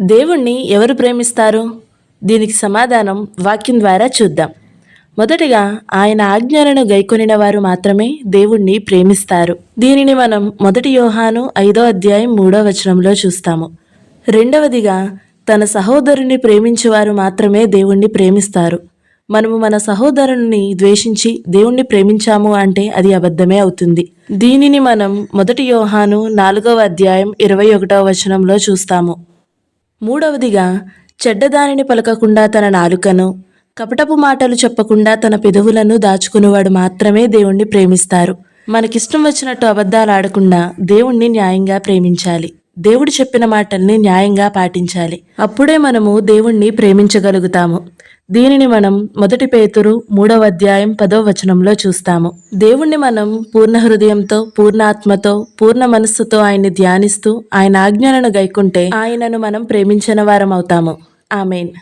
దేవుణ్ణి ఎవరు ప్రేమిస్తారు? దీనికి సమాధానం వాక్యం ద్వారా చూద్దాం. మొదటిగా ఆయన ఆజ్ఞలను గైకొనిన వారు మాత్రమే దేవుణ్ణి ప్రేమిస్తారు. దీనిని మనం 1 యోహాను 5వ అధ్యాయం 3వ వచనంలో చూస్తాము. రెండవదిగా తన సహోదరుని ప్రేమించువారు మాత్రమే దేవుణ్ణి ప్రేమిస్తారు. మనము మన సహోదరుని ద్వేషించి దేవుణ్ణి ప్రేమించాము అంటే అది అబద్ధమే అవుతుంది. దీనిని మనం 1 యోహాను 4వ అధ్యాయం 21వ వచనంలో చూస్తాము. మూడవదిగా చెడ్డదానిని పలకకుండా తన నాలుకను, కపటపు మాటలు చెప్పకుండా తన పెదవులను దాచుకునేవాడు మాత్రమే దేవుణ్ణి ప్రేమిస్తారు. మనకిష్టం వచ్చినట్టు అబద్ధాలు ఆడకుండా దేవుణ్ణి న్యాయంగా ప్రేమించాలి. దేవుడు చెప్పిన మాటల్ని న్యాయంగా పాటించాలి. అప్పుడే మనము దేవుణ్ణి ప్రేమించగలుగుతాము. దీనిని మనం 1 పేతురు 3వ అధ్యాయం 10వ వచనంలో చూస్తాము. దేవుణ్ణి మనం పూర్ణ హృదయంతో, పూర్ణ ఆత్మతో, పూర్ణ మనస్సుతో ఆయన్ని ధ్యానిస్తూ ఆయన ఆజ్ఞలను గైకుంటే ఆయనను మనం ప్రేమించిన వారం అవుతాము. ఆమేన్.